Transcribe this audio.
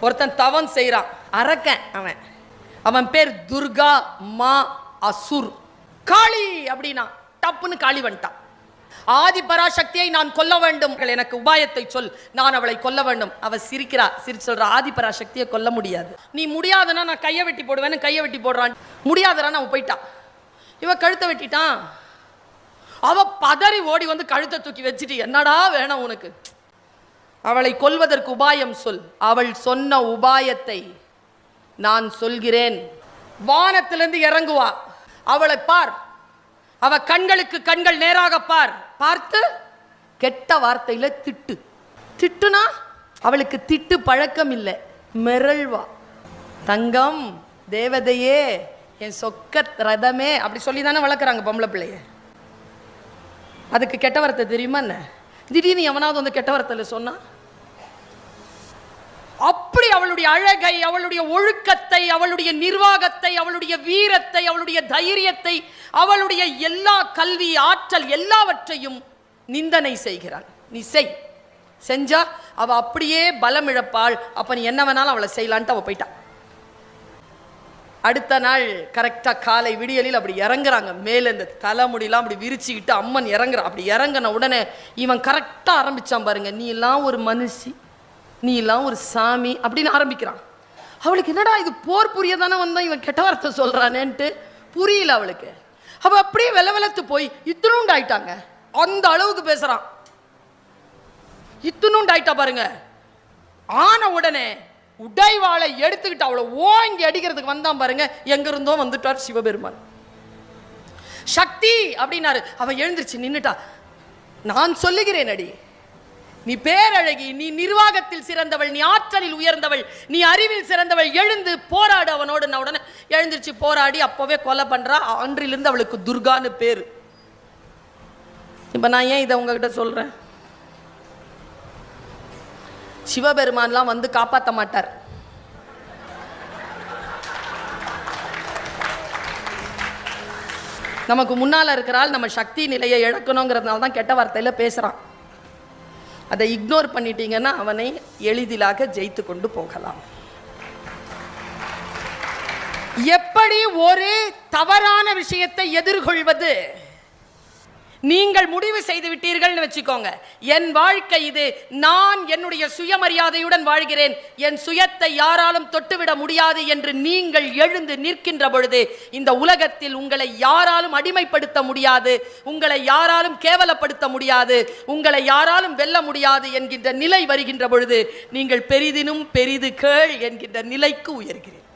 ஒருத்தன் தவம் செய்கிறான், அரக்கன் அவன். அவன் பேர் துர்கா மா அசுர். காளி அப்படின்னா டப்புன்னு காளி வந்துட்டான். ஆதி பராசக்தியை நான் கொல்ல வேண்டும், எனக்கு உபாயத்தை சொல், நான் அவளை கொல்ல வேண்டும். அவ சிரிக்கிறா, சிரிச்சு சொல்றா, ஆதி பராசக்தியை கொல்ல முடியாது. நீ முடியாதுன்னா நான் கையை வெட்டி போடுவேன்னு கையை வெட்டி போடுறான். முடியாதுறான்னு அவன் போயிட்டான். இவ கழுத்தை வெட்டிட்டான். அவ பதறி ஓடி வந்து கழுத்தை தூக்கி வச்சுட்டு, என்னடா வேணும் உனக்கு, அவளை கொல்வதற்கு உபாயம் சொல். அவள் சொன்ன உபாயத்தை நான் சொல்கிறேன். வானத்திலிருந்து இறங்குவா, அவளை பார், அவ கண்களுக்கு கண்கள் நேராக பார். பார்த்து கெட்ட வார்த்தையில திட்டு. திட்டுனா அவளுக்கு திட்டு பழக்கம் இல்லை, மிரள்வா. தங்கம், தேவதையே, என் சொக்க ரதமே, அப்படி சொல்லி தானே வளர்க்குறாங்க பொம்பளை பிள்ளைய. அதுக்கு கெட்ட வார்த்தை தெரியுமா என்ன? திடீர்னு எவனாவது வந்து கெட்ட வார்த்தையில் சொன்னா, அப்படி அவளுடைய அழகை, அவளுடைய ஒழுக்கத்தை, அவளுடைய நிர்வாகத்தை, அவளுடைய வீரத்தை, அவளுடைய தைரியத்தை, அவளுடைய எல்லா கல்வி ஆற்றல் எல்லாவற்றையும் நிந்தனை செய்கிறாள். நீ செஞ்சா அவ அப்படியே பலம் இழப்பாள். அப்ப நீ என்ன வேணாலும் அவளை செய்யலான்ட்டு அவ போயிட்டான். அடுத்த நாள் கரெக்டா காலை விடியலில் அப்படி இறங்குறாங்க. மேல இந்த தலைமுடியெல்லாம் அப்படி விரிச்சுக்கிட்டு அம்மன் இறங்குறான். அப்படி இறங்கின உடனே இவன் கரெக்டா ஆரம்பிச்சான் பாருங்க, நீ எல்லாம் ஒரு மனுஷி, நீ எல்லாம் ஒரு சாமி அப்படின்னு ஆரம்பிக்கிறான். அவளுக்கு என்னடா இது போர் புரிய தானே வந்தா, இவன் கெட்ட வார்த்தை சொல்றானேன்ட்டு புரியல அவளுக்கு. அவ அப்படியே வெலவெலத்து போய் இத்துணுண்டு ஆயிட்டாங்க. அந்த அளவுக்கு பேசுறான். இத்துணுண்டு ஆயிட்டா பாருங்க. ஆன உடனே உடைவாளை எடுத்துக்கிட்டு அவளை ஓங்கி அடிக்கிறதுக்கு வந்தான் பாருங்க. எங்க இருந்தோ வந்துட்டார் சிவபெருமான். சக்தி அப்படின்னாரு. அவன் எழுந்திருச்சு நின்னுட்டா. நான் சொல்லுகிறேன் அடி, நீ பேரழகி, நீ நிர்வாகத்தில் சிறந்தவள், நீ ஆற்றலில் உயர்ந்தவள், நீ அறிவில் சிறந்தவள், எழுந்து போராடு அவனோடு. நான் உடனே எழுந்திருச்சு போராடி அப்பவே கொலை பண்றா. அன்றிலிருந்து அவளுக்கு துர்கான்னு பேரு. இப்ப நான் ஏன் இதை உங்ககிட்ட சொல்றேன்? சிவபெருமான்லாம் வந்து காப்பாற்ற மாட்டார். நமக்கு முன்னால இருக்கிறாள் நம்ம சக்தி நிலையை இழக்கணுங்கிறதுனால தான் கெட்ட வார்த்தையில பேசுறான். அதை இக்னோர் பண்ணிட்டீங்கன்னா அவனை எளிதிலாக ஜெயித்து கொண்டு போகலாம். எப்படி ஒரு தவறான விஷயத்தை எதிர்கொள்வது? நீங்கள் முடிவு செய்து விட்டீர்கள்னு வச்சுக்கோங்க, என் வாழ்க்கை இது, நான் என்னுடைய சுயமரியாதையுடன் வாழ்கிறேன், என் சுயத்தை யாராலும் தொட்டுவிட முடியாது என்று நீங்கள் எழுந்து நிற்கின்ற பொழுது இந்த உலகத்தில் உங்களை யாராலும் அடிமைப்படுத்த முடியாது, உங்களை யாராலும் கேவலப்படுத்த முடியாது, உங்களை யாராலும் வெல்ல முடியாது என்கின்ற நிலை வருகின்ற பொழுது நீங்கள் பெரிதினும் பெரிது கேள் என்கின்ற நிலைக்கு உயர்கிறீர்கள்.